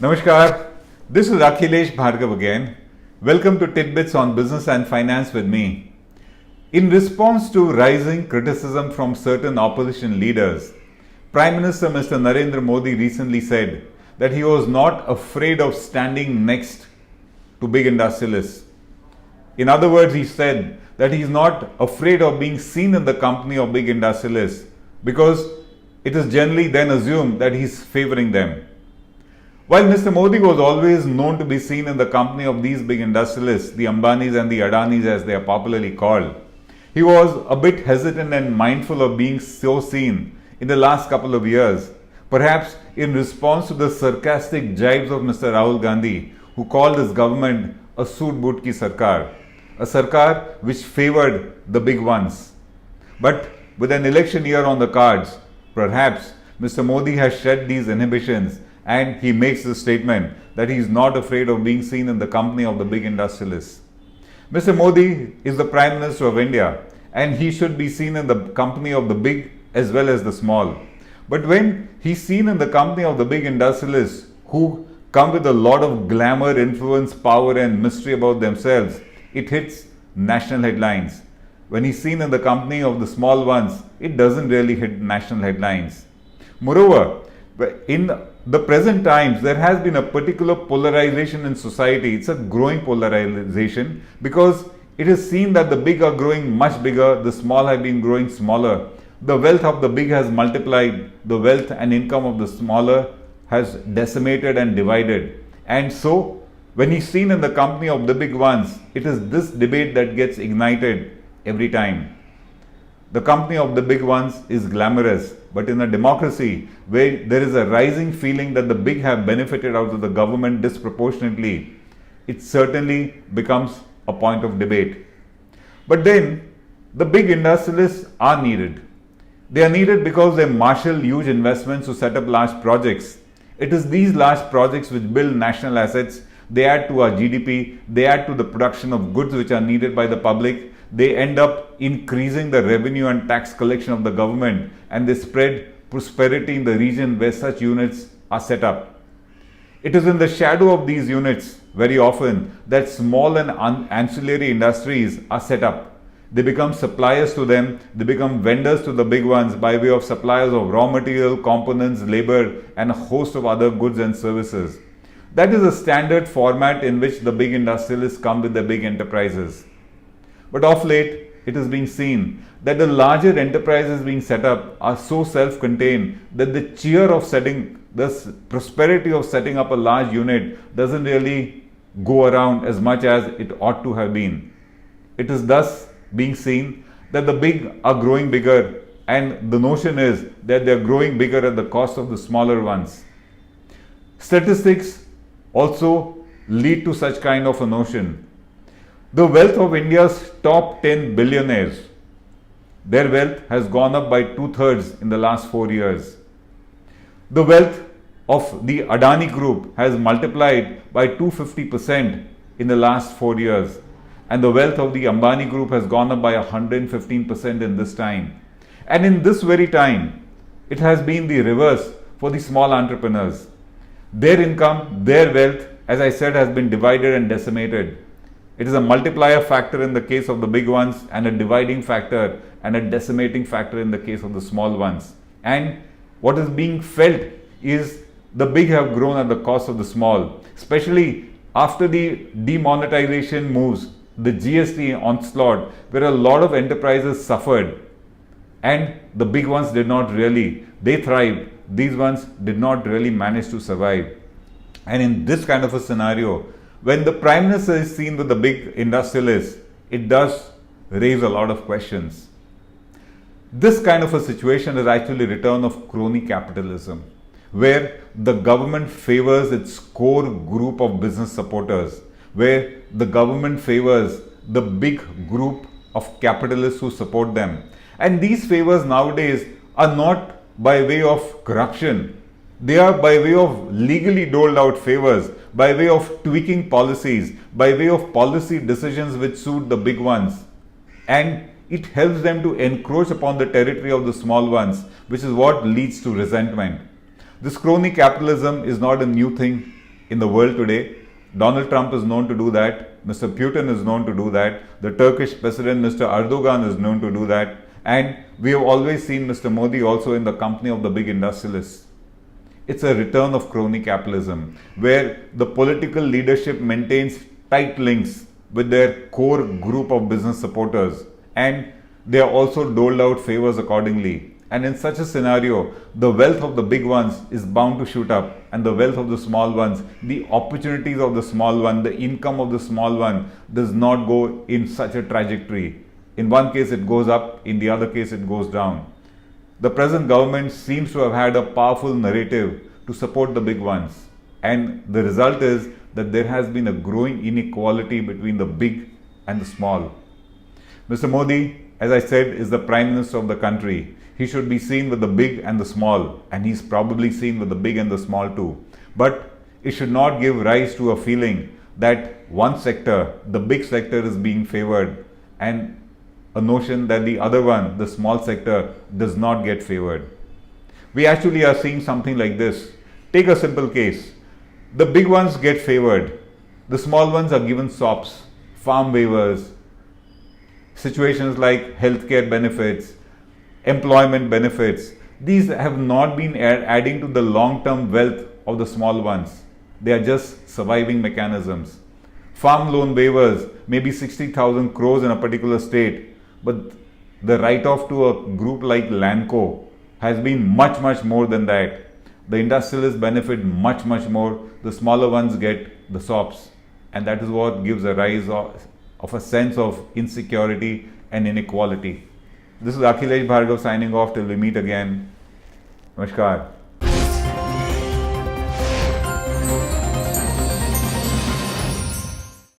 Namaskar, this is Akhilesh Bhargava again. Welcome to Tidbits on Business and Finance with me. In response to rising criticism from certain opposition leaders, Prime Minister Mr. Narendra Modi recently said that he was not afraid of standing next to big industrialists. In other words, he said that he is not afraid of being seen in the company of big industrialists because it is generally then assumed that he is favoring them. While Mr. Modi was always known to be seen in the company of these big industrialists, the Ambanis and the Adanis as they are popularly called, he was a bit hesitant and mindful of being so seen in the last couple of years, perhaps in response to the sarcastic jibes of Mr. Rahul Gandhi, who called his government a soot boot ki sarkar, a sarkar which favored the big ones. But with an election year on the cards, perhaps Mr. Modi has shed these inhibitions and he makes the statement that he is not afraid of being seen in the company of the big industrialists. Mr. Modi is the Prime Minister of India and he should be seen in the company of the big as well as the small. But when he's seen in the company of the big industrialists who come with a lot of glamour, influence, power and mystery about themselves, it hits national headlines. When he's seen in the company of the small ones, it doesn't really hit national headlines. Moreover, in the present times, there has been a particular polarization in society. It's a growing polarization because it is seen that the big are growing much bigger, the small have been growing smaller. The wealth of the big has multiplied, the wealth and income of the smaller has decimated and divided. And so, when he's seen in the company of the big ones, it is this debate that gets ignited every time. The company of the big ones is glamorous, but in a democracy where there is a rising feeling that the big have benefited out of the government disproportionately, it certainly becomes a point of debate. But then, the big industrialists are needed. They are needed because they marshal huge investments to set up large projects. It is these large projects which build national assets, they add to our GDP, they add to the production of goods which are needed by the public, they end up increasing the revenue and tax collection of the government, and they spread prosperity in the region where such units are set up. It is in the shadow of these units very often that small and ancillary industries are set up. They become suppliers to them, they become vendors to the big ones by way of suppliers of raw material, components, labor and a host of other goods and services. That is a standard format in which the big industrialists come with their big enterprises. But of late, it is being seen that the larger enterprises being set up are so self-contained that the cheer of the prosperity of setting up a large unit doesn't really go around as much as it ought to have been. It is thus being seen that the big are growing bigger, and the notion is that they are growing bigger at the cost of the smaller ones. Statistics also lead to such kind of a notion. The wealth of India's top 10 billionaires, their wealth has gone up by 2/3 in the last 4 years. The wealth of the Adani group has multiplied by 250% in the last 4 years. And the wealth of the Ambani group has gone up by 115% in this time. And in this very time, it has been the reverse for the small entrepreneurs. Their income, their wealth, as I said, has been divided and decimated. It is a multiplier factor in the case of the big ones and a dividing factor and a decimating factor in the case of the small ones. And what is being felt is the big have grown at the cost of the small, especially after the demonetization moves, the GST onslaught, where a lot of enterprises suffered and the big ones did not really. They thrived. These ones did not really manage to survive. And in this kind of a scenario, when the Prime Minister is seen with the big industrialists, it does raise a lot of questions. This kind of a situation is actually a return of crony capitalism, where the government favors its core group of business supporters, where the government favors the big group of capitalists who support them. And these favors nowadays are not by way of corruption. They are by way of legally doled out favors, by way of tweaking policies, by way of policy decisions which suit the big ones. And it helps them to encroach upon the territory of the small ones, which is what leads to resentment. This crony capitalism is not a new thing. in the world today. Donald Trump is known to do that. Mr. Putin is known to do that. The Turkish president, Mr. Erdogan, is known to do that. And we have always seen Mr. Modi also in the company of the big industrialists. It's a return of crony capitalism, where the political leadership maintains tight links with their core group of business supporters, and they are also doled out favors accordingly. And in such a scenario, the wealth of the big ones is bound to shoot up, and the wealth of the small ones, the opportunities of the small one, the income of the small one does not go in such a trajectory. In one case it goes up, in the other case it goes down. The present government seems to have had a powerful narrative to support the big ones, and the result is that there has been a growing inequality between the big and the small. Mr. Modi, as I said, is the Prime Minister of the country. He should be seen with the big and the small, and he's probably seen with the big and the small too. But it should not give rise to a feeling that one sector, the big sector, is being favored, and a notion that the other one, the small sector, does not get favored. We actually are seeing something like this. Take a simple case. The big ones get favored. The small ones are given SOPs, farm waivers, situations like healthcare benefits, employment benefits. These have not been adding to the long-term wealth of the small ones. They are just surviving mechanisms. Farm loan waivers may be 60,000 crores in a particular state, but the write-off to a group like Lanco has been much more than that. The industrialists benefit much more. The smaller ones get the SOPs, and that is what gives a rise of a sense of insecurity and inequality. This is Akhilesh Bhargava signing off till we meet again. Namaskar.